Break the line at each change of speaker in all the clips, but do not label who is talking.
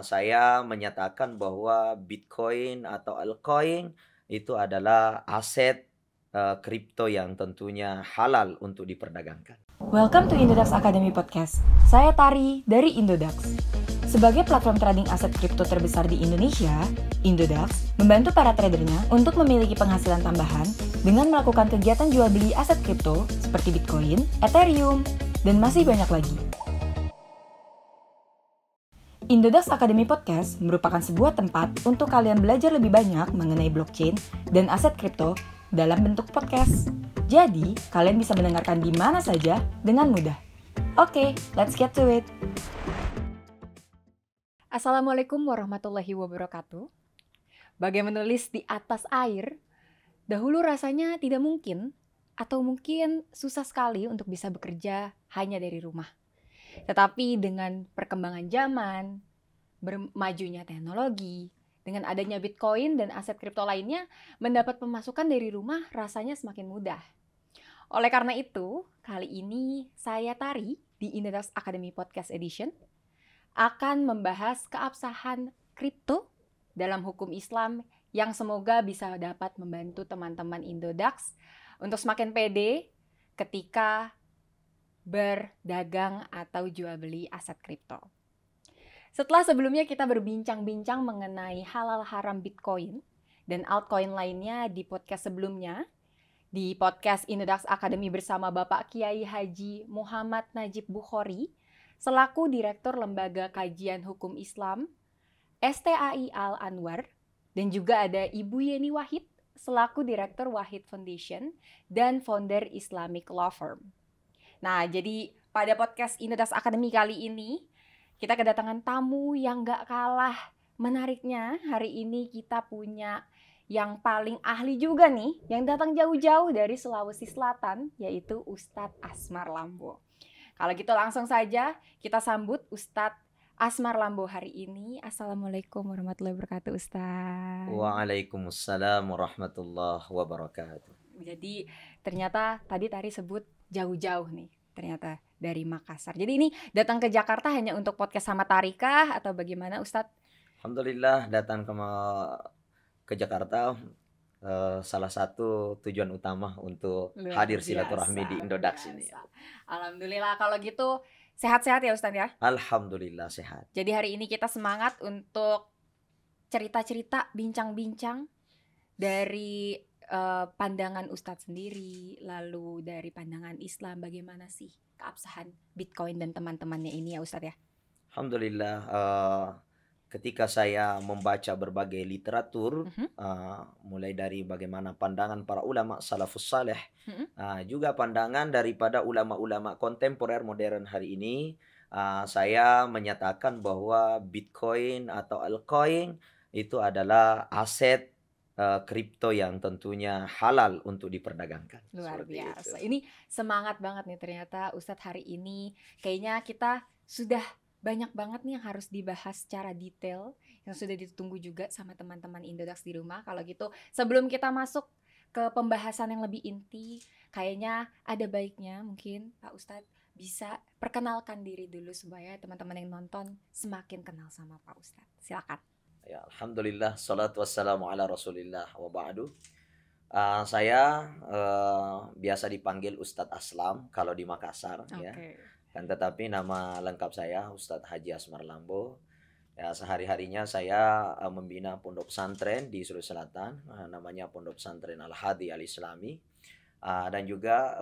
saya menyatakan bahwa Bitcoin atau altcoin itu adalah aset kripto yang tentunya halal untuk diperdagangkan.
Welcome to Indodax Academy Podcast. Saya Tari dari Indodax. Sebagai platform trading aset kripto terbesar di Indonesia, Indodax membantu para tradernya untuk memiliki penghasilan tambahan dengan melakukan kegiatan jual beli aset kripto seperti Bitcoin, Ethereum, dan masih banyak lagi. Indodax Academy Podcast merupakan sebuah tempat untuk kalian belajar lebih banyak mengenai blockchain dan aset kripto dalam bentuk podcast. Jadi, kalian bisa mendengarkan di mana saja dengan mudah. Oke, let's get to it. Assalamualaikum warahmatullahi wabarakatuh. Bagai menulis di atas air, dahulu rasanya tidak mungkin atau mungkin susah sekali untuk bisa bekerja hanya dari rumah. Tetapi dengan perkembangan zaman, bermajunya teknologi, dengan adanya Bitcoin dan aset kripto lainnya, mendapat pemasukan dari rumah rasanya semakin mudah. Oleh karena itu, kali ini saya Tari di Indodax Academy Podcast Edition akan membahas keabsahan kripto dalam hukum Islam yang semoga bisa dapat membantu teman-teman Indodax untuk semakin pede ketika berdagang atau jual beli aset kripto. Setelah sebelumnya kita berbincang-bincang mengenai halal haram Bitcoin dan altcoin lainnya di podcast sebelumnya, di podcast Indodax Academy bersama Bapak Kiai Haji Muhammad Najib Bukhori, selaku Direktur Lembaga Kajian Hukum Islam, STAI Al-Anwar, dan juga ada Ibu Yeni Wahid, selaku Direktur Wahid Foundation dan founder Islamic Law Firm. Nah, jadi pada podcast Indodax Academy kali ini, kita kedatangan tamu yang gak kalah menariknya. Hari ini kita punya yang paling ahli juga nih, yang datang jauh-jauh dari Sulawesi Selatan, yaitu Ustadz Asmar Lambo. Kalau gitu langsung saja kita sambut Ustadz Asmar Lambo hari ini. Assalamualaikum warahmatullahi wabarakatuh, Ustadz.
Waalaikumsalam warahmatullahi wabarakatuh.
Jadi ternyata tadi Tari sebut jauh-jauh nih, ternyata dari Makassar. Jadi ini datang ke Jakarta hanya untuk podcast sama Tarikah atau bagaimana, Ustadz?
Alhamdulillah datang ke Jakarta, salah satu tujuan utama untuk
Luar
hadir
biasa,
silaturahmi di Indodax ini.
biasa. Alhamdulillah, kalau gitu sehat-sehat ya Ustadz ya.
Alhamdulillah sehat.
Jadi hari ini kita semangat untuk cerita-cerita, bincang-bincang dari pandangan Ustadz sendiri, lalu dari pandangan Islam, bagaimana sih keabsahan Bitcoin dan teman-temannya ini ya Ustadz ya.
Alhamdulillah, ketika saya membaca berbagai literatur, mulai dari bagaimana pandangan para ulama salafus saleh, juga pandangan daripada ulama-ulama kontemporer modern hari ini, saya menyatakan bahwa Bitcoin atau altcoin itu adalah aset kripto yang tentunya halal untuk diperdagangkan.
Luar
Seperti
biasa.
itu.
Ini semangat banget nih ternyata Ustadz hari ini. Kayaknya kita sudah banyak banget nih yang harus dibahas secara detail, yang sudah ditunggu juga sama teman-teman Indodax di rumah. Kalau gitu, sebelum kita masuk ke pembahasan yang lebih inti, kayaknya ada baiknya mungkin Pak Ustadz bisa perkenalkan diri dulu supaya teman-teman yang nonton semakin kenal sama Pak Ustadz. Silakan.
Ya, Alhamdulillah, salatu wassalamu ala rasulillah wa ba'du. Saya biasa dipanggil Ustadz Aslam kalau di Makassar, ya. Kan tetapi nama lengkap saya Ustadz Haji Asmar Lambo. Ya, sehari-harinya saya membina pondok pesantren di Sulawesi Selatan, namanya Pondok Pesantren Al-Hadi Al-Islami. Dan juga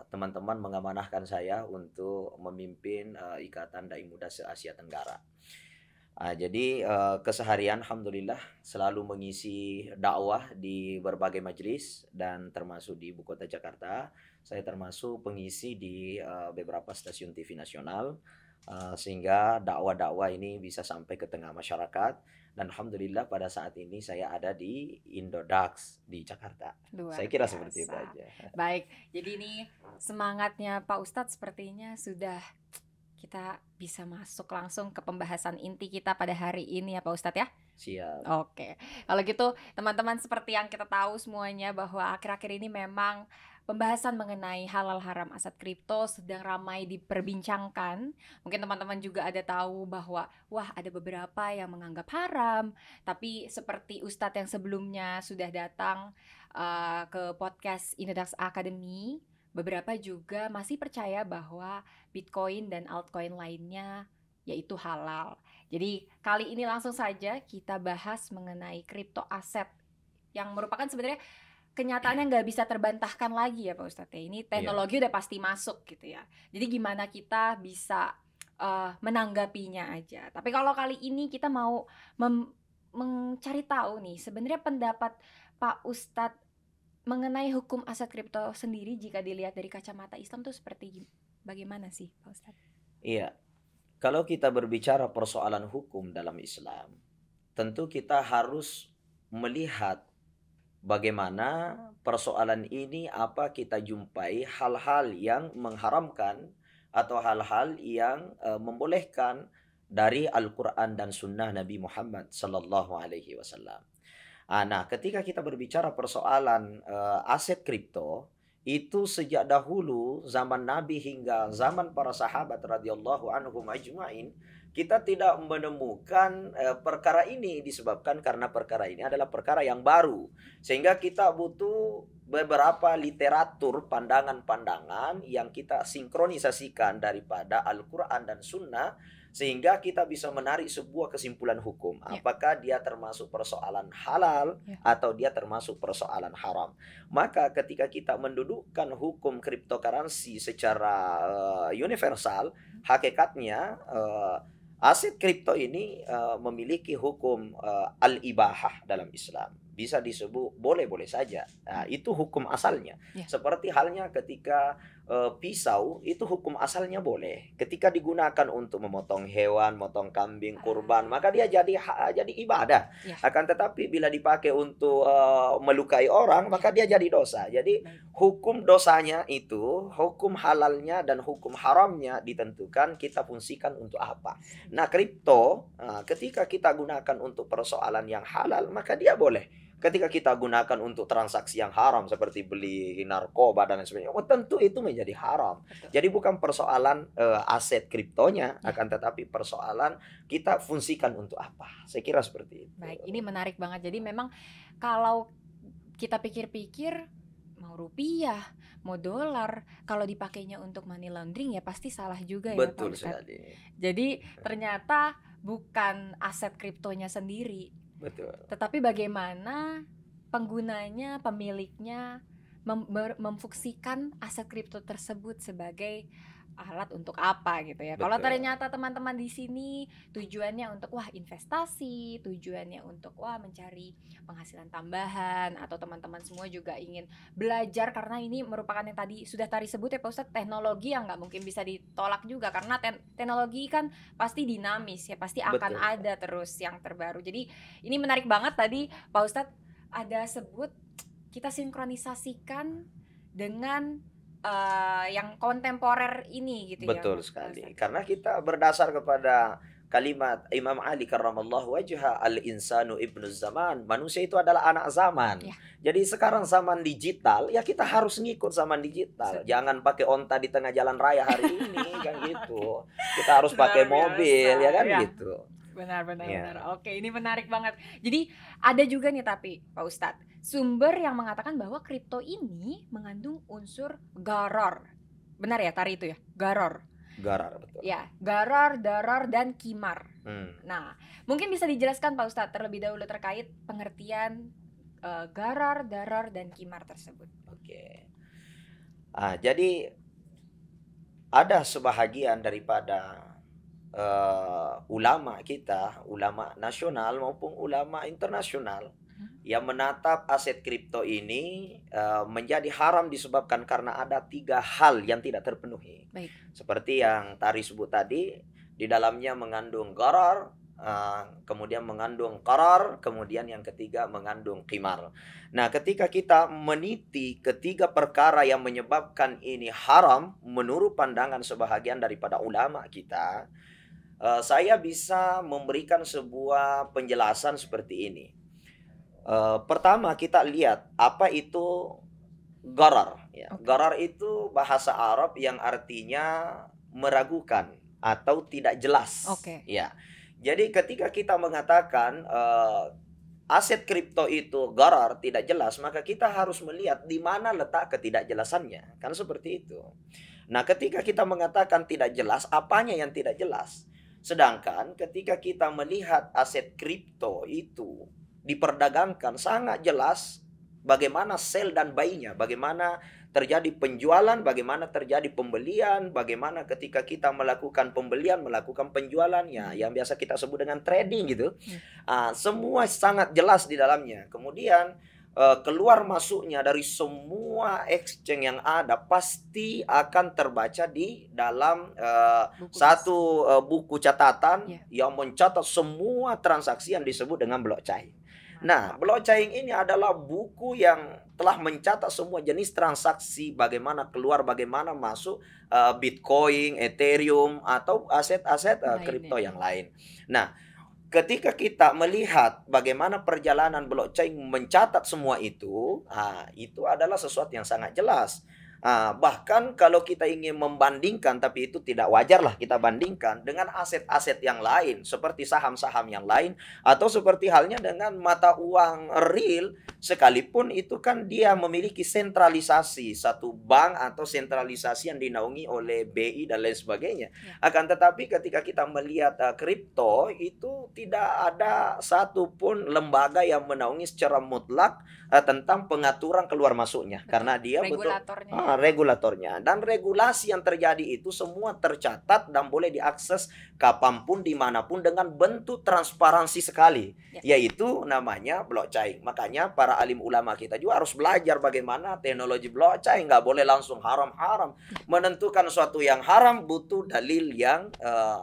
teman-teman mengamanahkan saya untuk memimpin Ikatan Dai Muda se-Asia Tenggara. Jadi keseharian alhamdulillah selalu mengisi dakwah di berbagai majelis dan termasuk di ibu kota Jakarta. Saya termasuk pengisi di beberapa stasiun TV nasional, sehingga dakwah-dakwah ini bisa sampai ke tengah masyarakat. Dan alhamdulillah pada saat ini saya ada di Indodax di Jakarta. Saya kira seperti itu aja.
Baik, jadi ini semangatnya Pak Ustadz sepertinya sudah kita bisa masuk langsung ke pembahasan inti kita pada hari ini ya Pak Ustadz ya.
Siap.
Oke, kalau gitu teman-teman seperti yang kita tahu semuanya bahwa akhir-akhir ini memang pembahasan mengenai halal haram aset kripto sedang ramai diperbincangkan. Mungkin teman-teman juga ada tahu bahwa wah ada beberapa yang menganggap haram, tapi seperti Ustadz yang sebelumnya sudah datang ke podcast Inedax Academy, beberapa juga masih percaya bahwa Bitcoin dan altcoin lainnya yaitu halal. Jadi kali ini langsung saja kita bahas mengenai kripto aset yang merupakan sebenarnya kenyataannya nggak bisa terbantahkan lagi ya Pak Ustadz. Ini teknologi udah pasti masuk gitu ya. Jadi gimana kita bisa menanggapinya aja. Tapi kalau kali ini kita mau mencari tahu nih sebenarnya pendapat Pak Ustadz mengenai hukum aset kripto sendiri jika dilihat dari kacamata Islam tuh seperti bagaimana sih Pak Ustadz?
Iya, kalau kita berbicara persoalan hukum dalam Islam, tentu kita harus melihat bagaimana persoalan ini, apa kita jumpai hal-hal yang mengharamkan atau hal-hal yang membolehkan dari Al-Quran dan Sunnah Nabi Muhammad Sallallahu Alaihi Wasallam. Nah, ketika kita berbicara persoalan aset kripto, itu sejak dahulu zaman Nabi hingga zaman para sahabat radhiyallahu anhum ajmain, kita tidak menemukan perkara ini disebabkan karena perkara ini adalah perkara yang baru. Sehingga kita butuh beberapa literatur pandangan-pandangan yang kita sinkronisasikan daripada Al-Quran dan Sunnah, sehingga kita bisa menarik sebuah kesimpulan hukum. Apakah dia termasuk persoalan halal atau dia termasuk persoalan haram. Maka ketika kita mendudukkan hukum cryptocurrency secara universal, hakikatnya aset kripto ini memiliki hukum al-ibahah dalam Islam. Bisa disebut boleh-boleh saja. Nah, itu hukum asalnya. Seperti halnya ketika pisau itu hukum asalnya boleh. Ketika digunakan untuk memotong hewan, motong kambing, kurban, maka dia jadi ibadah. Akan tetapi bila dipakai untuk melukai orang, maka dia jadi dosa. Jadi hukum dosanya itu, hukum halalnya dan hukum haramnya ditentukan kita fungsikan untuk apa. Nah, kripto ketika kita gunakan untuk persoalan yang halal, maka dia boleh. Ketika kita gunakan untuk transaksi yang haram seperti beli narkoba dan lain sebagainya, tentu itu menjadi haram. Jadi bukan persoalan aset kriptonya, akan tetapi persoalan kita fungsikan untuk apa. Saya kira seperti itu.
Baik, ini menarik banget. Jadi memang kalau kita pikir-pikir, mau rupiah, mau dolar, kalau dipakainya untuk money laundering ya pasti salah juga ya
Betul
Pak Ustadz.
sekali.
Jadi ternyata bukan aset kriptonya sendiri.
Betul.
Tetapi bagaimana penggunanya, pemiliknya memfungsikan aset kripto tersebut sebagai alat untuk apa gitu ya. Kalau ternyata teman-teman di sini tujuannya untuk investasi, tujuannya untuk mencari penghasilan tambahan, atau teman-teman semua juga ingin belajar karena ini merupakan yang tadi sudah sebut ya Pak Ustadz, teknologi yang nggak mungkin bisa ditolak juga karena teknologi kan pasti dinamis ya, pasti akan ada terus yang terbaru. Jadi ini menarik banget tadi Pak Ustadz ada sebut kita sinkronisasikan dengan yang kontemporer ini gitu.
Betul sekali. Karena kita berdasar kepada kalimat Imam Ali karramallahu wajha, al-insanu ibnu zaman. Manusia itu adalah anak zaman. Jadi sekarang zaman digital, ya kita harus ngikut zaman digital. Jangan pakai onta di tengah jalan raya hari ini kan gitu. Kita harus pakai mobil ya kan gitu.
Benar. Oke, ini menarik banget. Jadi ada juga nih tapi Pak Ustadz, sumber yang mengatakan bahwa kripto ini mengandung unsur gharar. Benar ya tadi itu ya? Gharar,
betul.
Ya, gharar, darar, dan kimar. Nah, mungkin bisa dijelaskan Pak Ustadz terlebih dahulu terkait pengertian gharar, darar, dan kimar tersebut.
Oke. Jadi ada sebahagian daripada ulama kita, ulama nasional maupun ulama internasional yang menatap aset kripto ini menjadi haram disebabkan karena ada 3 hal yang tidak terpenuhi. Seperti yang Tari sebut tadi, di dalamnya mengandung gharar, kemudian mengandung qarar, kemudian yang ketiga mengandung qimar. Nah, ketika kita meniti ketiga perkara yang menyebabkan ini haram menurut pandangan sebahagian daripada ulama kita, saya bisa memberikan sebuah penjelasan seperti ini. Pertama kita lihat apa itu Gharar, ya. Gharar itu bahasa Arab yang artinya meragukan atau tidak jelas. Ya. Jadi ketika kita mengatakan aset kripto itu gharar, tidak jelas, maka kita harus melihat di mana letak ketidakjelasannya. Kan seperti itu. Nah, ketika kita mengatakan tidak jelas, apanya yang tidak jelas? Sedangkan ketika kita melihat aset kripto itu diperdagangkan, sangat jelas bagaimana sell dan buy-nya, bagaimana terjadi penjualan, bagaimana terjadi pembelian, bagaimana ketika kita melakukan pembelian, melakukan penjualannya, yang biasa kita sebut dengan trading gitu. Semua sangat jelas di dalamnya. Kemudian keluar masuknya dari semua exchange yang ada pasti akan terbaca di dalam satu buku catatan yang mencatat semua transaksi yang disebut dengan blockchain. Nah, blockchain ini adalah buku yang telah mencatat semua jenis transaksi, bagaimana keluar, bagaimana masuk Bitcoin, Ethereum, atau aset-aset kripto yang lain. Nah, ketika kita melihat bagaimana perjalanan blockchain mencatat semua itu adalah sesuatu yang sangat jelas. Bahkan kalau kita ingin membandingkan, tapi itu tidak wajar lah kita bandingkan dengan aset-aset yang lain, seperti saham-saham yang lain, atau seperti halnya dengan mata uang real, sekalipun itu kan dia memiliki sentralisasi, satu bank atau sentralisasi yang dinaungi oleh BI dan lain sebagainya. Akan tetapi ketika kita melihat kripto, itu tidak ada satupun lembaga yang menaungi secara mutlak tentang pengaturan keluar masuknya. Karena dia regulatornya. Dan regulasi yang terjadi itu semua tercatat dan boleh diakses kapanpun, dimanapun dengan bentuk transparansi sekali. Yaitu namanya blockchain. Makanya para alim ulama kita juga harus belajar bagaimana teknologi blockchain. Nggak boleh langsung haram-haram. Menentukan suatu yang haram butuh dalil yang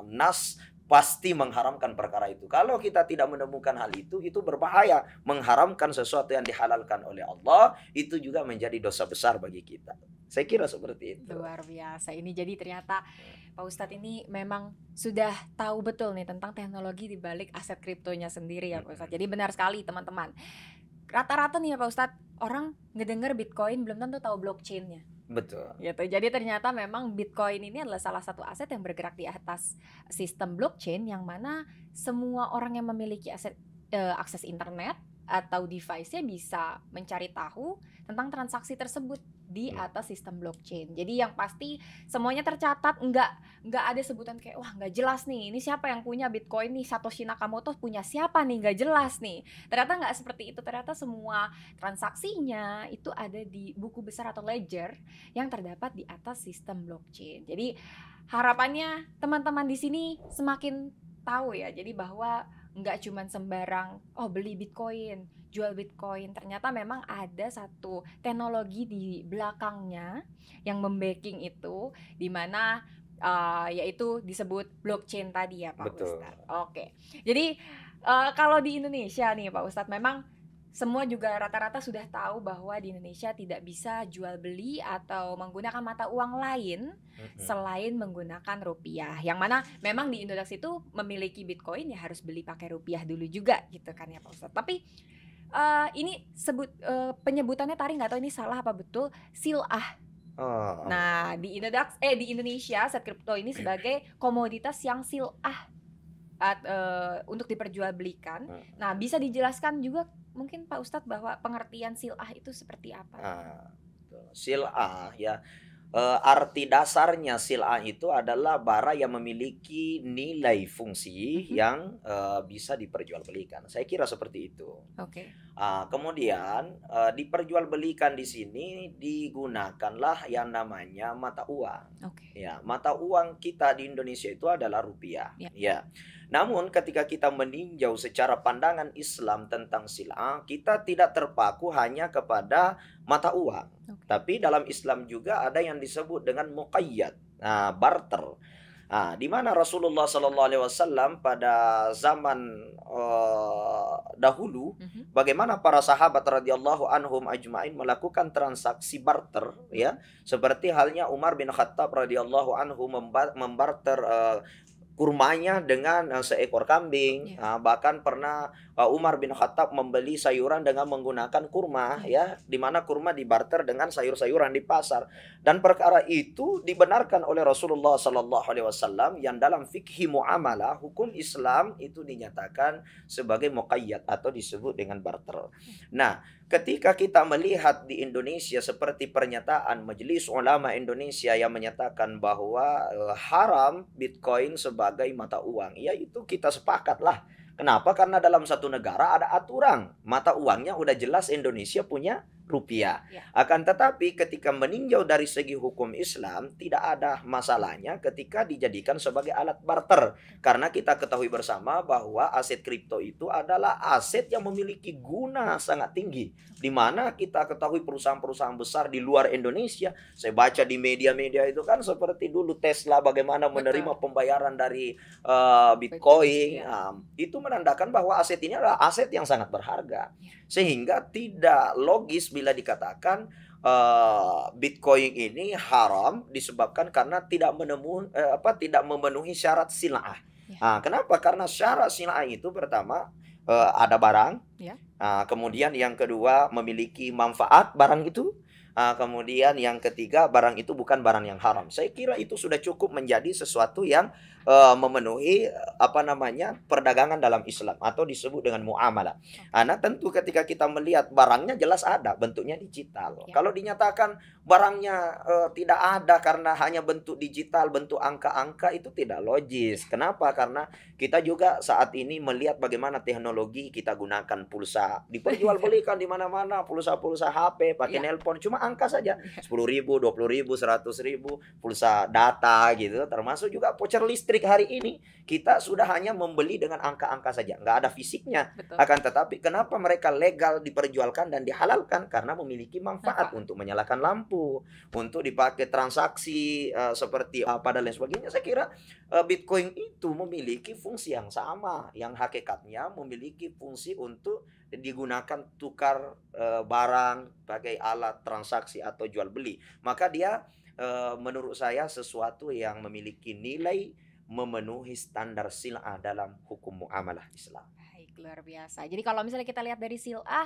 nas pasti mengharamkan perkara itu. Kalau kita tidak menemukan hal itu berbahaya. Mengharamkan sesuatu yang dihalalkan oleh Allah, itu juga menjadi dosa besar bagi kita. Saya kira seperti itu.
Luar biasa. Ini jadi ternyata Pak Ustadz ini memang sudah tahu betul nih tentang teknologi di balik aset kriptonya sendiri ya Pak Ustadz. Jadi benar sekali teman-teman. Rata-rata nih ya Pak Ustadz, orang ngedenger Bitcoin belum tentu tahu blockchain-nya.
Betul.
Gitu. Jadi ternyata memang Bitcoin ini adalah salah satu aset yang bergerak di atas sistem blockchain, yang mana semua orang yang memiliki akses internet atau device-nya bisa mencari tahu tentang transaksi tersebut di atas sistem blockchain. Jadi yang pasti semuanya tercatat, nggak ada sebutan kayak wah nggak jelas nih, ini siapa yang punya Bitcoin nih, Satoshi Nakamoto punya siapa nih, nggak jelas nih. Ternyata nggak seperti itu. Ternyata semua transaksinya itu ada di buku besar atau ledger yang terdapat di atas sistem blockchain. Jadi harapannya teman-teman di sini semakin tahu ya. Jadi bahwa nggak cuman sembarang beli Bitcoin, jual Bitcoin. Ternyata memang ada satu teknologi di belakangnya yang membacking itu, di mana yaitu disebut blockchain tadi ya Pak Ustadz. Oke. Jadi kalau di Indonesia nih Pak Ustadz, memang semua juga rata-rata sudah tahu bahwa di Indonesia tidak bisa jual beli atau menggunakan mata uang lain selain menggunakan rupiah. Yang mana memang di Indonesia itu memiliki Bitcoin ya harus beli pakai rupiah dulu juga gitu kan ya Pak Ustadz. Tapi ini penyebutannya tadi nggak tahu ini salah apa betul, sil'ah. Nah di Indonesia aset kripto ini sebagai komoditas yang sil'ah untuk diperjualbelikan. Nah bisa dijelaskan juga mungkin Pak Ustadz bahwa pengertian sil'ah itu seperti apa?
Sil'ah ya, arti dasarnya sil'ah itu adalah barang yang memiliki nilai fungsi yang bisa diperjualbelikan. Saya kira seperti itu. Kemudian diperjualbelikan di sini digunakanlah yang namanya mata uang. Ya, mata uang kita di Indonesia itu adalah rupiah. Ya. Namun ketika kita meninjau secara pandangan Islam tentang sil'ah, kita tidak terpaku hanya kepada mata uang. Tapi dalam Islam juga ada yang disebut dengan muqayyad, barter. Di mana Rasulullah SAW pada zaman dahulu, bagaimana para sahabat radhiyallahu anhum ajma'in melakukan transaksi barter, ya, seperti halnya Umar bin Khattab radhiyallahu anhu membarter kurmanya dengan seekor kambing. Bahkan pernah Umar bin Khattab membeli sayuran dengan menggunakan kurma, ya, di mana kurma dibarter dengan sayur-sayuran di pasar. Dan perkara itu dibenarkan oleh Rasulullah Sallallahu Alaihi Wasallam, yang dalam fikih muamalah hukum Islam itu dinyatakan sebagai muqayyad atau disebut dengan barter. Nah, ketika kita melihat di Indonesia seperti pernyataan Majelis Ulama Indonesia yang menyatakan bahwa haram Bitcoin sebagai mata uang, ya itu kita sepakatlah. Kenapa? Karena dalam satu negara ada aturan. Mata uangnya udah jelas Indonesia punya rupiah. Akan tetapi ketika meninjau dari segi hukum Islam, tidak ada masalahnya ketika dijadikan sebagai alat barter. Karena kita ketahui bersama bahwa aset kripto itu adalah aset yang memiliki guna sangat tinggi. Di mana kita ketahui perusahaan-perusahaan besar di luar Indonesia, saya baca di media-media itu kan seperti dulu Tesla bagaimana menerima pembayaran dari Bitcoin. Itu menandakan bahwa aset ini adalah aset yang sangat berharga. Sehingga tidak logis bila dikatakan Bitcoin ini haram disebabkan karena tidak memenuhi syarat sila'ah. Kenapa? Karena syarat sila'ah itu pertama ada barang, kemudian yang kedua memiliki manfaat barang itu, kemudian yang ketiga barang itu bukan barang yang haram. Saya kira itu sudah cukup menjadi sesuatu yang memenuhi perdagangan dalam Islam atau disebut dengan muamalah. Nah, tentu ketika kita melihat barangnya jelas ada, bentuknya digital. Kalau dinyatakan barangnya tidak ada karena hanya bentuk digital, bentuk angka-angka, itu tidak logis. Kenapa? Karena kita juga saat ini melihat bagaimana teknologi kita gunakan pulsa diperjualbelikan di mana-mana, pulsa-pulsa HP, pakai nelpon, cuma angka saja, 10.000, 20.000, 100.000, pulsa data gitu, termasuk juga voucher listrik hari ini kita sudah hanya membeli dengan angka-angka saja, nggak ada fisiknya. Akan tetapi kenapa mereka legal diperjualkan dan dihalalkan? Karena memiliki manfaat untuk menyalakan lampu, untuk dipakai transaksi seperti apa dan lain sebagainya. Saya kira Bitcoin itu memiliki fungsi yang sama, yang hakikatnya memiliki fungsi untuk digunakan tukar barang pakai alat transaksi atau jual beli. Maka dia menurut saya sesuatu yang memiliki nilai memenuhi standar sil'ah dalam hukum muamalah Islam.
Baik, luar biasa. Jadi kalau misalnya kita lihat dari sil'ah,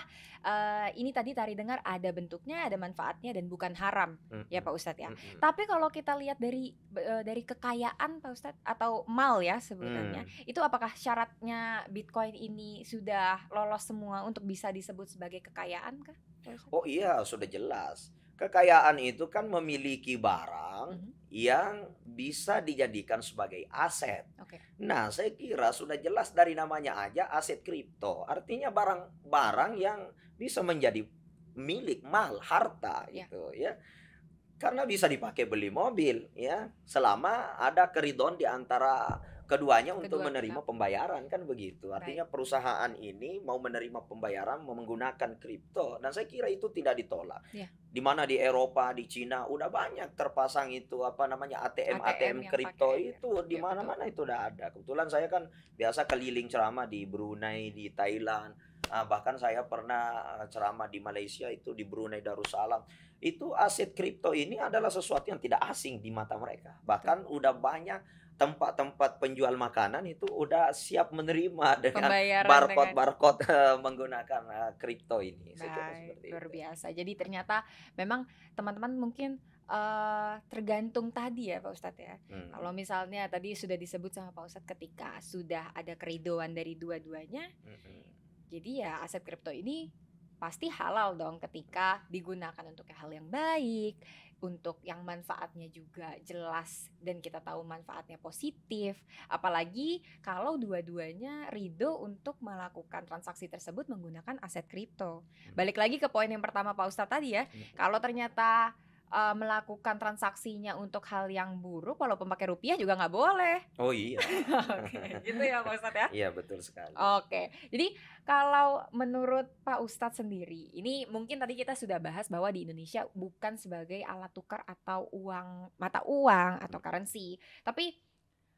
ini tadi Tari dengar ada bentuknya, ada manfaatnya dan bukan haram, ya Pak Ustadz ya. Tapi kalau kita lihat dari kekayaan Pak Ustadz atau mal ya sebutannya, itu apakah syaratnya Bitcoin ini sudah lolos semua untuk bisa disebut sebagai kekayaan kah?
Oh iya, sudah jelas. Kekayaan itu kan memiliki barang yang bisa dijadikan sebagai aset. Nah, saya kira sudah jelas dari namanya aja aset kripto. Artinya barang-barang yang bisa menjadi milik, mal, harta gitu ya. Karena bisa dipakai beli mobil ya, selama ada keridhaan di antara keduanya untuk menerima pembayaran, kan begitu. Artinya perusahaan ini mau menerima pembayaran menggunakan kripto, dan saya kira itu tidak ditolak. Di mana di Eropa, di Cina udah banyak terpasang itu ATM kripto itu di mana-mana itu udah ada. Kebetulan saya kan biasa keliling ceramah di Brunei, di Thailand. Bahkan saya pernah ceramah di Malaysia, itu di Brunei Darussalam. Itu aset kripto ini adalah sesuatu yang tidak asing di mata mereka. Bahkan udah banyak tempat-tempat penjual makanan itu udah siap menerima dengan barcode menggunakan kripto ini.
Luar biasa. Jadi ternyata memang teman-teman mungkin tergantung tadi ya Pak Ustadz ya. Kalau misalnya tadi sudah disebut sama Pak Ustadz ketika sudah ada keridhaan dari dua-duanya, jadi ya aset kripto ini pasti halal dong ketika digunakan untuk hal yang baik, untuk yang manfaatnya juga jelas dan kita tahu manfaatnya positif. Apalagi kalau dua-duanya ridho untuk melakukan transaksi tersebut menggunakan aset kripto. Balik lagi ke poin yang pertama Pak Ustadz tadi ya, kalau ternyata melakukan transaksinya untuk hal yang buruk, walaupun pakai rupiah juga nggak boleh.
Oh iya.
Gitu ya Pak Ustadz ya?
Iya, betul sekali.
Jadi kalau menurut Pak Ustadz sendiri, ini mungkin tadi kita sudah bahas bahwa di Indonesia bukan sebagai alat tukar atau mata uang atau currency. Tapi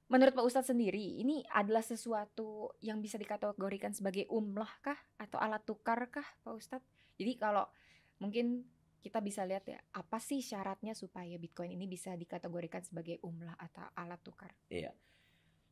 menurut Pak Ustadz sendiri, ini adalah sesuatu yang bisa dikategorikan sebagai umlah kah atau alat tukar kah Pak Ustadz? Jadi kalau mungkin kita bisa lihat ya, apa sih syaratnya supaya Bitcoin ini bisa dikategorikan sebagai umlah atau alat tukar?
Iya.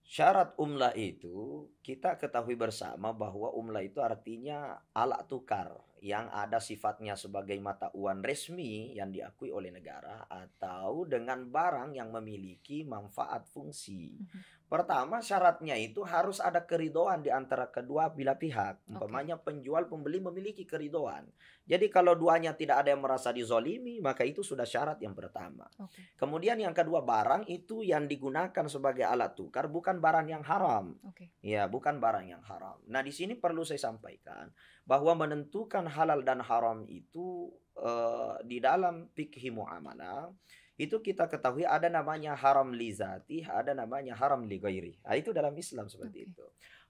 Syarat umlah itu kita ketahui bersama bahwa umlah itu artinya alat tukar yang ada sifatnya sebagai mata uang resmi yang diakui oleh negara atau dengan barang yang memiliki manfaat fungsi. Pertama, syaratnya itu harus ada keridoan di antara kedua belah pihak. Umpamanya penjual pembeli memiliki keridoan. Jadi kalau duanya tidak ada yang merasa dizolimi, maka itu sudah syarat yang pertama. Kemudian yang kedua, barang itu yang digunakan sebagai alat tukar bukan barang yang haram. Ya, bukan barang yang haram. Nah, di sini perlu saya sampaikan bahwa menentukan halal dan haram itu di dalam fikih muamalah itu kita ketahui ada namanya haram li zati, ada namanya haram li ghairi. Nah, itu dalam Islam seperti itu.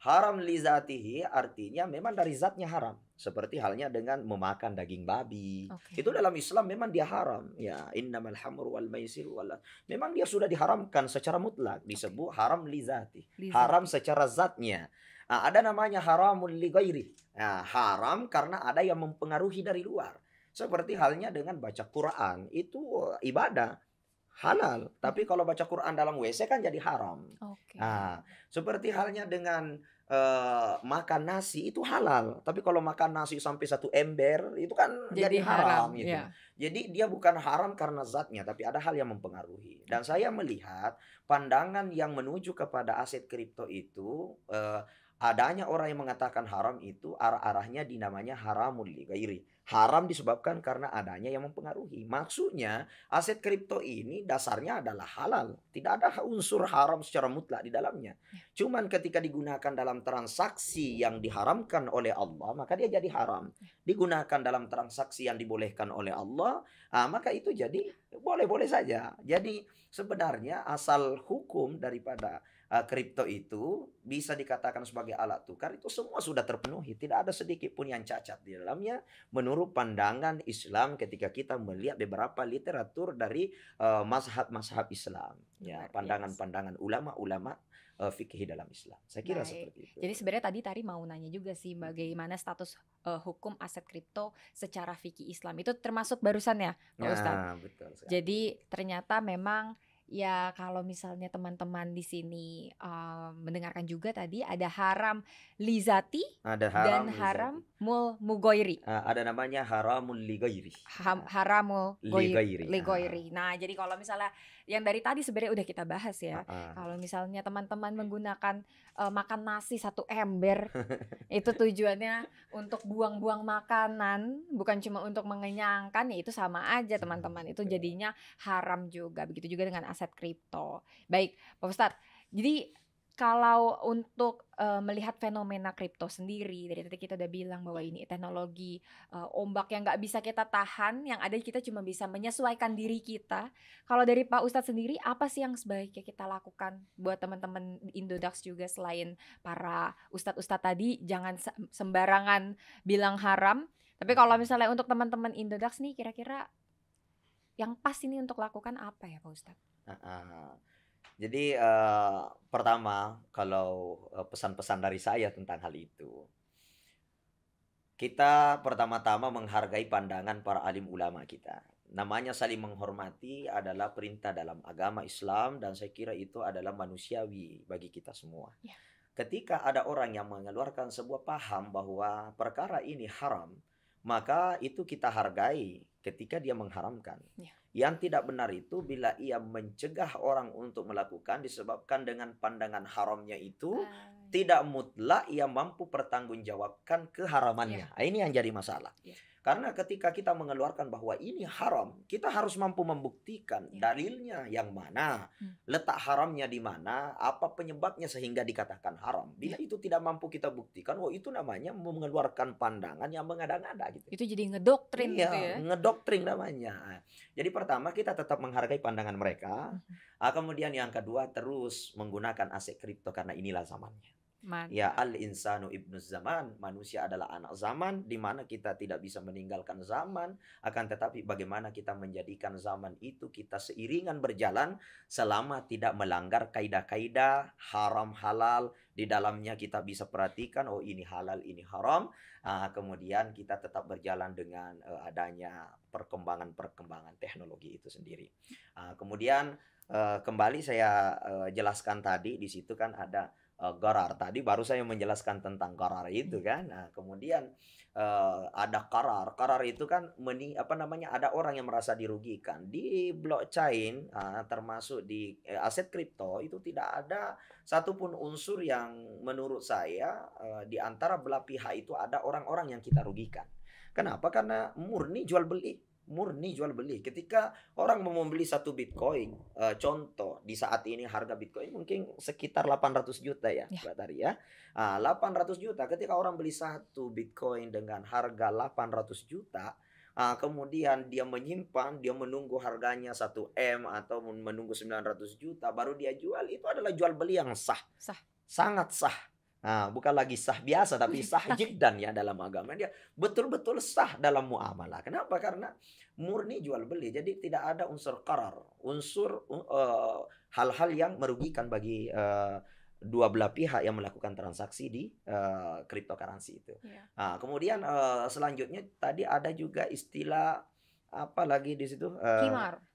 Haram li zatihi artinya memang dari zatnya haram. Seperti halnya dengan memakan daging babi. Itu dalam Islam memang dia haram. Ya, innamal hamru wal maisir wal. Memang dia sudah diharamkan secara mutlak, disebut haram li zati. Haram secara zatnya. Nah, ada namanya haramul li ghairi. Nah, haram karena ada yang mempengaruhi dari luar. Seperti halnya dengan baca Quran, itu ibadah halal. Tapi kalau baca Quran dalam WC kan jadi haram. Nah, seperti halnya dengan makan nasi itu halal. Tapi kalau makan nasi sampai 1 ember itu kan jadi haram gitu. Jadi dia bukan haram karena zatnya, tapi ada hal yang mempengaruhi. Dan saya melihat pandangan yang menuju kepada aset kripto itu adanya orang yang mengatakan haram itu arah-arahnya dinamanya haramul li ghairi. Haram disebabkan karena adanya yang mempengaruhi. Maksudnya aset kripto ini dasarnya adalah halal. Tidak ada unsur haram secara mutlak di dalamnya. Cuman ketika digunakan dalam transaksi yang diharamkan oleh Allah, maka dia jadi haram. Digunakan dalam transaksi yang dibolehkan oleh Allah, maka itu jadi boleh-boleh saja. Jadi sebenarnya asal hukum daripada kripto itu bisa dikatakan sebagai alat tukar itu semua sudah terpenuhi. Tidak ada sedikit pun yang cacat di dalamnya menurut pandangan Islam ketika kita melihat beberapa literatur dari mazhab-mazhab Islam. Ya, pandangan-pandangan ulama-ulama fikih dalam Islam. Saya kira seperti itu.
Jadi sebenarnya tadi mau nanya juga sih bagaimana status hukum aset kripto secara fikih Islam. Itu termasuk barusan ya, Pak Ustadz?
Betul sekali.
Jadi ternyata memang ya kalau misalnya teman-teman di sini mendengarkan juga tadi ada haram lizati dan haram mul mugoiri.
Ada namanya haramul li ghairi.
Haramul li ghairi. Nah, jadi kalau misalnya yang dari tadi sebenarnya udah kita bahas ya. Kalau misalnya teman-teman menggunakan makan nasi 1 ember itu tujuannya untuk buang-buang makanan, bukan cuma untuk mengenyangkan, ya itu sama aja teman-teman. Itu jadinya haram juga. Begitu juga dengan aset kripto. Baik, Pak Ustadz. Jadi kalau untuk melihat fenomena kripto sendiri, dari tadi kita udah bilang bahwa ini teknologi ombak yang nggak bisa kita tahan, yang ada kita cuma bisa menyesuaikan diri kita. Kalau dari Pak Ustadz sendiri, apa sih yang sebaiknya kita lakukan buat teman-teman Indodax juga selain para ustadz-ustadz tadi, jangan sembarangan bilang haram. Tapi kalau misalnya untuk teman-teman Indodax nih, kira-kira yang pas ini untuk lakukan apa ya Pak Ustadz?
Jadi pertama kalau pesan-pesan dari saya tentang hal itu, kita pertama-tama menghargai pandangan para alim ulama kita. Namanya saling menghormati adalah perintah dalam agama Islam dan saya kira itu adalah manusiawi bagi kita semua. Ketika ada orang yang mengeluarkan sebuah paham bahwa perkara ini haram, maka itu kita hargai ketika dia mengharamkan. Yang tidak benar itu bila ia mencegah orang untuk melakukan disebabkan dengan pandangan haramnya itu tidak mutlak ia mampu pertanggungjawabkan keharamannya. Ini yang jadi masalah. Karena ketika kita mengeluarkan bahwa ini haram, kita harus mampu membuktikan dalilnya yang mana, letak haramnya di mana, apa penyebabnya sehingga dikatakan haram. Bila itu tidak mampu kita buktikan, itu namanya mengeluarkan pandangan yang mengada-ngada gitu.
Itu jadi ngedoktrin gitu ya.
Ngedoktrin namanya. Jadi pertama kita tetap menghargai pandangan mereka. Kemudian yang kedua terus menggunakan aset kripto karena inilah zamannya. Ya, al-insanu ibnuz zaman, manusia adalah anak zaman, di mana kita tidak bisa meninggalkan zaman, akan tetapi bagaimana kita menjadikan zaman itu kita seiringan berjalan selama tidak melanggar kaidah-kaidah haram halal. Di dalamnya kita bisa perhatikan, oh ini halal, ini haram. Kemudian kita tetap berjalan dengan adanya perkembangan teknologi itu sendiri. Kemudian kembali saya jelaskan tadi, di situ kan ada gharar. Tadi baru saya menjelaskan tentang gharar itu kan. Nah, kemudian ada qarar. Qarar itu kan ada orang yang merasa dirugikan. Di blockchain termasuk di aset kripto itu tidak ada satupun unsur yang menurut saya di antara belah pihak itu ada orang-orang yang kita rugikan. Kenapa? Karena murni jual beli. Ketika orang mau membeli satu Bitcoin, contoh di saat ini harga Bitcoin mungkin sekitar 800 juta ya, Mbak Tari ya. 800 juta ketika orang beli satu Bitcoin dengan harga 800 juta, kemudian dia menyimpan, dia menunggu harganya 1 M atau menunggu 900 juta baru dia jual, itu adalah jual beli yang sah. Sangat sah. Bukan lagi sah biasa, tapi sah jiddan ya dalam agama. Dia betul-betul sah dalam muamalah. Kenapa? Karena murni jual beli. Jadi tidak ada unsur qarar, unsur hal-hal yang merugikan bagi dua belah pihak yang melakukan transaksi di cryptocurrency itu. Kemudian selanjutnya tadi ada juga istilah apa lagi di situ?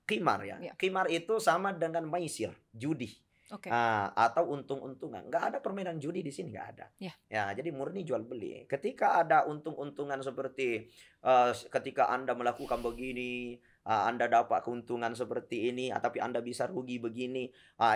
Qimar ya. Qimar itu sama dengan maisir, judi. Atau untung-untungan. Nggak ada permainan judi di sini, nggak ada. Ya, jadi murni jual beli. Ketika ada untung-untungan seperti ketika Anda melakukan begini, Anda dapat keuntungan seperti ini, tapi Anda bisa rugi begini.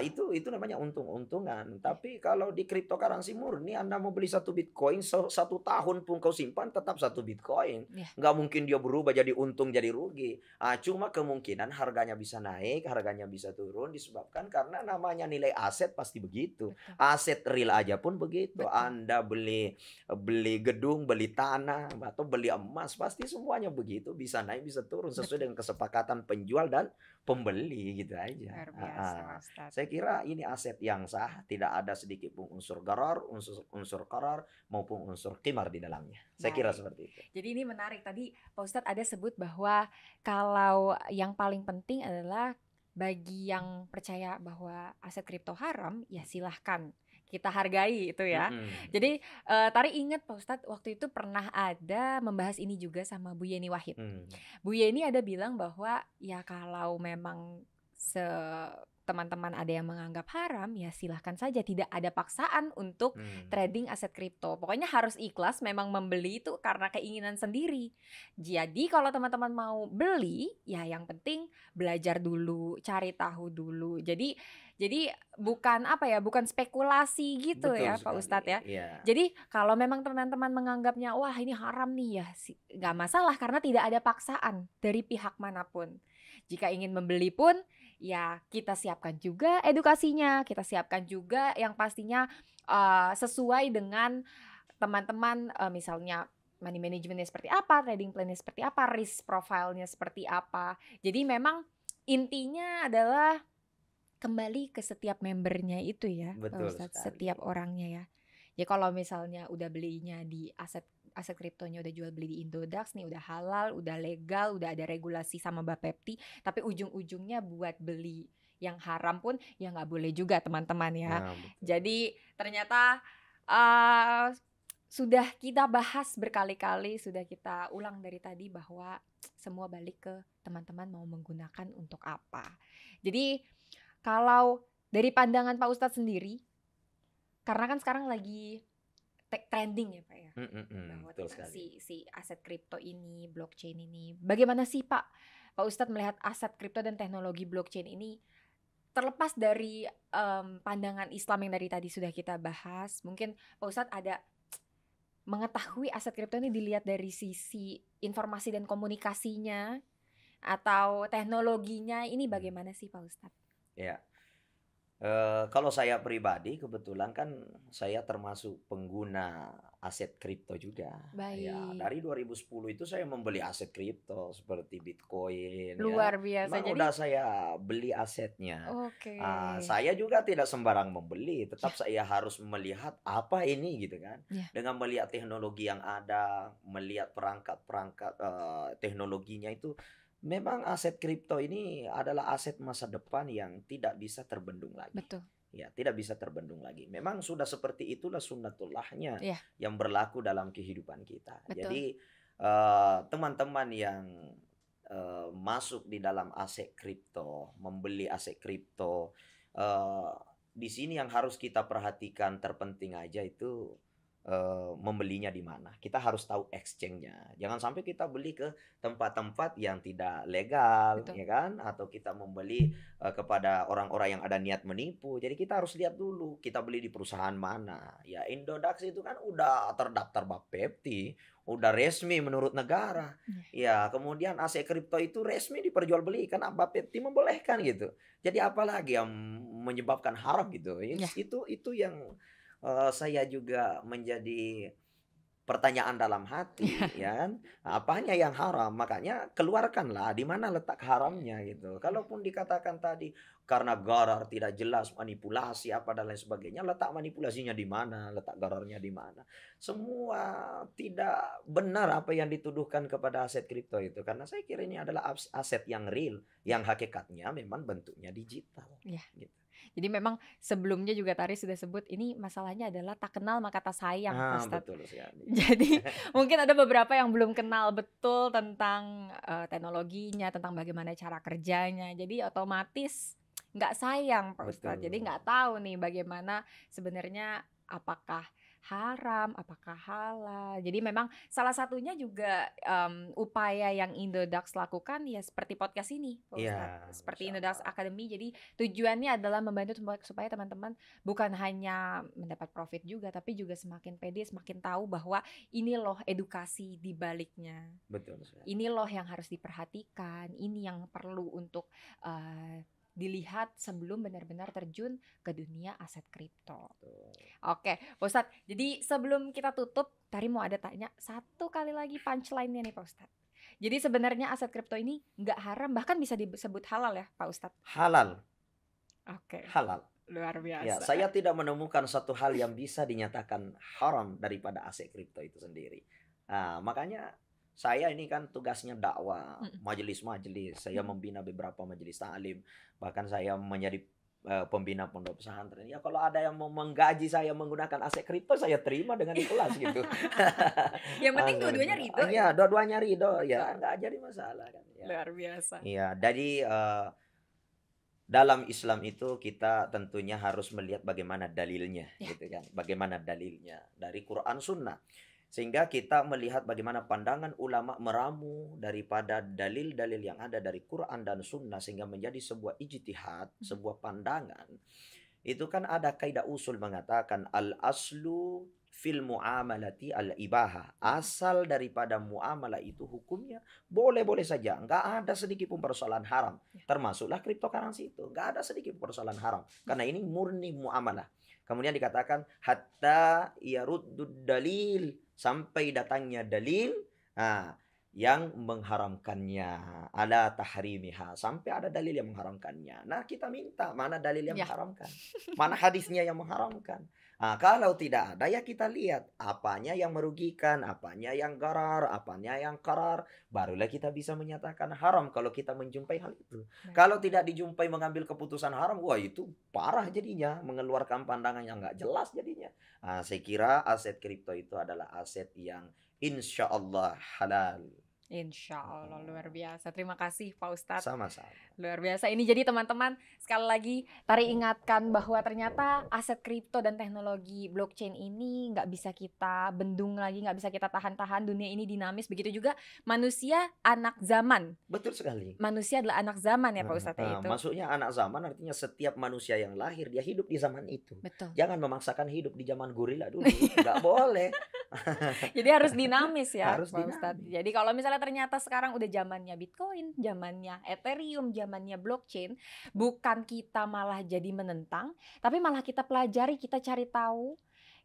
Itu namanya untung-untungan. Tapi kalau di cryptocurrency murni, Anda mau beli satu Bitcoin 1 tahun pun kau simpan tetap satu Bitcoin. Nggak mungkin dia berubah jadi untung jadi rugi. Cuma kemungkinan harganya bisa naik, harganya bisa turun disebabkan karena namanya nilai aset pasti begitu. Aset real aja pun begitu. Anda beli gedung, beli tanah atau beli emas pasti semuanya begitu, bisa naik bisa turun sesuai dengan kesepakatan penjual dan pembeli gitu aja.
Luar biasa, Ustaz.
Saya kira ini aset yang sah, tidak ada sedikit pun unsur gharar, unsur qarar maupun unsur qimar di dalamnya. Saya kira seperti itu.
Jadi ini menarik, tadi Pak Ustadz ada sebut bahwa kalau yang paling penting adalah bagi yang percaya bahwa aset kripto haram, ya silahkan kita hargai itu ya. Jadi Tari ingat Pak Ustadz waktu itu pernah ada membahas ini juga sama Bu Yeni Wahid. Bu Yeni ada bilang bahwa ya kalau memang teman-teman ada yang menganggap haram, ya silahkan saja, tidak ada paksaan untuk trading aset kripto. Pokoknya harus ikhlas memang membeli itu karena keinginan sendiri. Jadi kalau teman-teman mau beli, ya yang penting belajar dulu, cari tahu dulu. Jadi bukan spekulasi gitu. Betul ya sekali, Pak Ustadz ya. Jadi kalau memang teman-teman menganggapnya wah ini haram nih, ya nggak masalah karena tidak ada paksaan dari pihak manapun. Jika ingin membeli pun ya kita siapkan juga edukasinya, kita siapkan juga yang pastinya sesuai dengan teman-teman, misalnya money managementnya seperti apa, trading plannya seperti apa, risk profile-nya seperti apa. Jadi memang intinya adalah kembali ke setiap membernya itu ya,
betul
Ustadz, setiap orangnya ya. Ya kalau misalnya udah belinya di aset kriptonya udah jual beli di Indodax nih, udah halal, udah legal, udah ada regulasi sama Bapepti, tapi ujung-ujungnya buat beli yang haram pun ya nggak boleh juga teman-teman ya. Jadi ternyata sudah kita bahas berkali-kali, sudah kita ulang dari tadi bahwa semua balik ke teman-teman mau menggunakan untuk apa. Jadi kalau dari pandangan Pak Ustadz sendiri, karena kan sekarang lagi trending ya Pak ya, bahwa si aset kripto ini, blockchain ini, bagaimana sih Pak Ustadz melihat aset kripto dan teknologi blockchain ini terlepas dari pandangan Islam yang dari tadi sudah kita bahas? Mungkin Pak Ustadz ada mengetahui aset kripto ini dilihat dari sisi informasi dan komunikasinya atau teknologinya, ini bagaimana sih Pak Ustadz?
Ya, Kalau saya pribadi kebetulan kan saya termasuk pengguna aset kripto juga. Ya,
Baik.
dari 2010 itu saya membeli aset kripto seperti Bitcoin ya.
Luar biasa.
Memang
Jadi
udah saya beli asetnya.
oke.
Saya juga tidak sembarang membeli, tetap saya harus melihat apa ini gitu kan.
Ya.
Dengan melihat teknologi yang ada, melihat perangkat-perangkat teknologinya itu. Memang aset kripto ini adalah aset masa depan yang tidak bisa terbendung lagi.
Betul.
Ya, tidak bisa terbendung lagi. Memang sudah seperti itulah sunnatullahnya
Ya.
yang berlaku dalam kehidupan kita.
Betul.
Jadi teman-teman yang masuk di dalam aset kripto, membeli aset kripto, di sini yang harus kita perhatikan terpenting aja itu membelinya di mana. Kita harus tahu exchange-nya. Jangan sampai kita beli ke tempat-tempat yang tidak legal,
Betul.
ya kan? Atau kita membeli kepada orang-orang yang ada niat menipu. Jadi kita harus lihat dulu kita beli di perusahaan mana. Ya, Indodax itu kan udah terdaftar Bapepti, udah resmi menurut negara. Ya, kemudian aset kripto itu resmi diperjualbelikan, Bapepti membolehkan gitu. Jadi apalagi yang menyebabkan haram gitu. Itu yang saya juga menjadi pertanyaan dalam hati, ya kan? Apanya yang haram? Makanya keluarkanlah di mana letak haramnya gitu. Kalaupun dikatakan tadi karena gharar tidak jelas, manipulasi apa dan lain sebagainya, letak manipulasinya di mana? Letak ghararnya di mana? Semua tidak benar apa yang dituduhkan kepada aset kripto itu, karena saya kira ini adalah aset yang real, yang hakikatnya memang bentuknya digital.
Ya.
Gitu.
Jadi memang sebelumnya juga Tari sudah sebut ini masalahnya adalah tak kenal maka tak sayang, Ustadz.
Betul sekali.
Jadi mungkin ada beberapa yang belum kenal betul tentang teknologinya, tentang bagaimana cara kerjanya. Jadi otomatis nggak sayang, Pak Ustadz. Jadi nggak tahu nih bagaimana sebenarnya apakah haram, apakah halal. Jadi memang salah satunya juga upaya yang Indodax lakukan ya seperti podcast ini, Pak Ustadz. Seperti Indodax Academy. Jadi tujuannya adalah membantu supaya teman-teman bukan hanya mendapat profit juga, tapi juga semakin pede, semakin tahu bahwa ini loh edukasi di baliknya.
Betul.
Ini loh yang harus diperhatikan, ini yang perlu untuk dilihat sebelum benar-benar terjun ke dunia aset kripto. Oke, Pak Ustadz. Jadi sebelum kita tutup, Tari mau ada tanya satu kali lagi punchline-nya nih, Pak Ustadz. Jadi sebenarnya aset kripto ini nggak haram, bahkan bisa disebut halal ya, Pak Ustadz?
Halal.
Oke.
Halal.
Luar biasa.
Ya, saya tidak menemukan satu hal yang bisa dinyatakan haram daripada aset kripto itu sendiri. Makanya saya ini kan tugasnya dakwah, majelis-majelis. Saya membina beberapa majelis taklim. Bahkan saya menjadi pembina pondok pesantren. Ya kalau ada yang mau menggaji saya menggunakan aset kripto, saya terima dengan ikhlas gitu.
Yang penting dua-duanya ridho.
Iya, dua-duanya ridho. Ya, nggak jadi masalah kan. Ya.
Luar biasa.
Iya, jadi dalam Islam itu kita tentunya harus melihat bagaimana dalilnya, gitu kan? Bagaimana dalilnya dari Quran Sunnah. Sehingga kita melihat bagaimana pandangan ulama meramu daripada dalil-dalil yang ada dari Quran dan Sunnah sehingga menjadi sebuah ijtihad, sebuah pandangan. Itu kan ada kaidah usul mengatakan al-aslu fil muamalati al-ibaha. Asal daripada muamalah itu hukumnya boleh-boleh saja. Enggak ada sedikit pun persoalan haram. Termasuklah cryptocurrency itu. Enggak ada sedikit pun persoalan haram. Karena ini murni muamalah. Kemudian dikatakan hatta yaruddud dalil, sampai datangnya dalil yang mengharamkannya, ala tahrimiha, sampai ada dalil yang mengharamkannya. Nah, kita minta mana dalil yang mengharamkan, mana hadisnya yang mengharamkan. Kalau tidak ada, ya kita lihat apanya yang merugikan, apanya yang gharar, apanya yang qarar, barulah kita bisa menyatakan haram kalau kita menjumpai hal itu. Kalau tidak dijumpai mengambil keputusan haram, wah itu parah jadinya, mengeluarkan pandangan yang nggak jelas jadinya. Saya kira aset kripto itu adalah aset yang insya Allah halal.
Insya Allah, luar biasa. Terima kasih Pak Ustadz.
Sama-sama.
Luar biasa. Ini jadi teman-teman, sekali lagi Tari ingatkan bahwa ternyata aset kripto dan teknologi blockchain ini nggak bisa kita bendung lagi, nggak bisa kita tahan-tahan. Dunia ini dinamis. Begitu juga manusia anak zaman.
Betul sekali.
Manusia adalah anak zaman ya Pak Ustadz itu.
Maksudnya anak zaman artinya setiap manusia yang lahir dia hidup di zaman itu.
Betul.
Jangan memaksakan hidup di zaman gorila dulu. Nggak boleh.
Jadi harus dinamis ya
harus
Pak Ustadz. Jadi kalau misalnya ternyata sekarang udah zamannya Bitcoin, zamannya Ethereum, zamannya blockchain, bukan kita malah jadi menentang, tapi malah kita pelajari, kita cari tahu,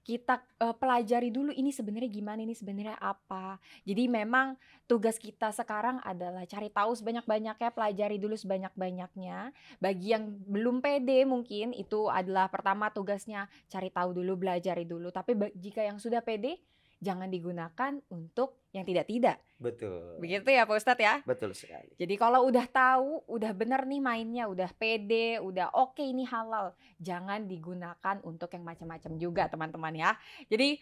kita pelajari dulu ini sebenarnya gimana, ini sebenarnya apa. Jadi memang tugas kita sekarang adalah cari tahu sebanyak-banyaknya, pelajari dulu sebanyak-banyaknya. Bagi yang belum pede mungkin itu adalah pertama tugasnya cari tahu dulu, belajari dulu. Tapi jika yang sudah pede, jangan digunakan untuk yang tidak-tidak.
Betul.
Begitu ya Pak Ustadz ya?
Betul sekali.
Jadi kalau udah tahu, udah bener nih mainnya, udah pede, udah oke ini halal, jangan digunakan untuk yang macam-macam juga teman-teman ya. Jadi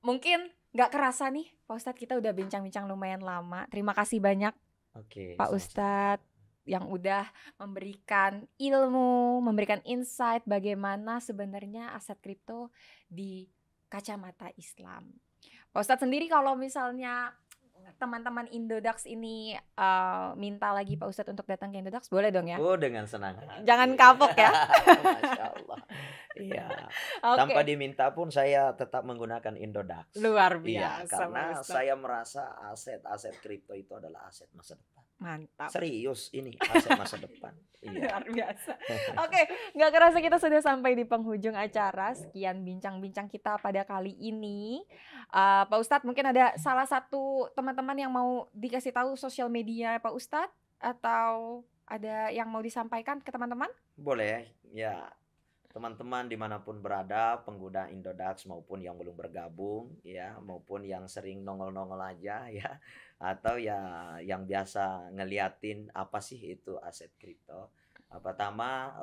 mungkin nggak kerasa nih Pak Ustadz, kita udah bincang-bincang lumayan lama. Terima kasih banyak Pak Ustadz yang udah memberikan ilmu, memberikan insight bagaimana sebenarnya aset kripto di kacamata Islam. Pak Ustadz sendiri kalau misalnya teman-teman Indodax ini minta lagi Pak Ustadz untuk datang ke Indodax, boleh dong ya?
Oh, dengan senang hati.
Jangan kapok ya.
Masya Allah. Iya. Okay. Tanpa diminta pun saya tetap menggunakan Indodax.
Luar biasa.
Iya, karena saya merasa aset kripto itu adalah aset masa depan.
Mantap.
Serius ini aset masa depan. Iya.
Luar biasa. Oke, nggak kerasa kita sudah sampai di penghujung acara. Sekian bincang-bincang kita pada kali ini. Pak Ustadz, mungkin ada salah satu teman-teman yang mau dikasih tahu sosial media Pak Ustadz, atau ada yang mau disampaikan ke teman-teman?
Boleh, ya. Teman-teman dimanapun berada, pengguna Indodax maupun yang belum bergabung, ya, maupun yang sering nongol-nongol aja, ya, atau ya yang biasa ngeliatin apa sih itu aset kripto. Pertama,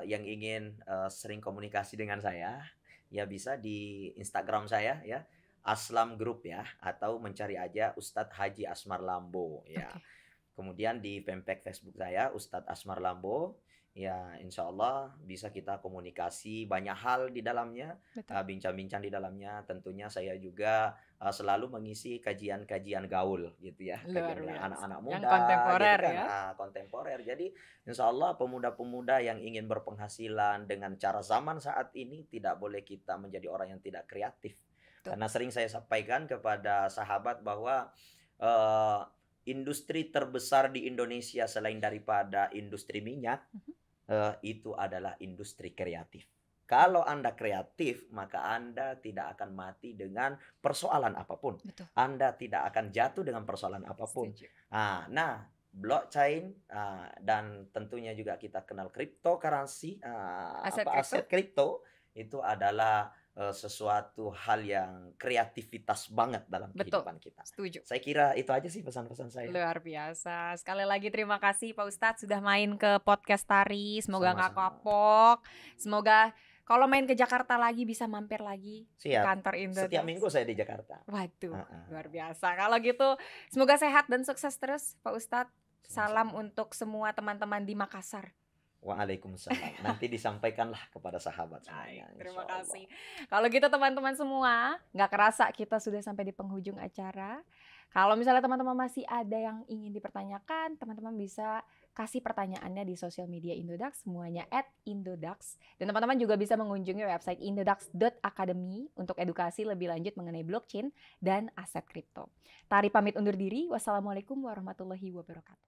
yang ingin sering komunikasi dengan saya, ya bisa di Instagram saya, ya, Aslam Group ya, atau mencari aja Ustadz Haji Asmar Lambo, ya. Kemudian di fanpage Facebook saya Ustadz Asmar Lambo. Ya, insya Allah bisa kita komunikasi banyak hal di dalamnya, bincang-bincang di dalamnya. Tentunya saya juga selalu mengisi kajian-kajian gaul gitu ya, anak-anak muda,
yang kontemporer
gitu kan,
ya.
Kontemporer. Jadi insya Allah pemuda-pemuda yang ingin berpenghasilan dengan cara zaman saat ini tidak boleh kita menjadi orang yang tidak kreatif. Karena sering saya sampaikan kepada sahabat bahwa industri terbesar di Indonesia selain daripada industri minyak, itu adalah industri kreatif. Kalau Anda kreatif, maka Anda tidak akan mati dengan persoalan apapun.
Betul.
Anda tidak akan jatuh dengan persoalan apapun. Nah, blockchain dan tentunya juga kita kenal cryptocurrency, aset kripto itu adalah sesuatu hal yang kreativitas banget dalam kehidupan kita.
Setuju.
Saya kira itu aja sih pesan-pesan saya.
Luar biasa. Sekali lagi terima kasih Pak Ustadz sudah main ke podcast Tari. Semoga nggak kapok. Semoga kalau main ke Jakarta lagi bisa mampir lagi.
Siap.
Kantor Indodax.
Setiap minggu saya di Jakarta.
Waduh, luar biasa. Kalau gitu semoga sehat dan sukses terus Pak Ustadz. Salam untuk semua teman-teman di Makassar.
Waalaikumsalam. Nanti disampaikanlah kepada sahabat semuanya.
Terima kasih. Kalau gitu teman-teman semua, nggak kerasa kita sudah sampai di penghujung acara. Kalau misalnya teman-teman masih ada yang ingin dipertanyakan, teman-teman bisa kasih pertanyaannya di sosial media Indodax, semuanya @Indodax. Dan teman-teman juga bisa mengunjungi website indodax.academy untuk edukasi lebih lanjut mengenai blockchain dan aset kripto. Tari pamit undur diri. Wassalamualaikum warahmatullahi wabarakatuh.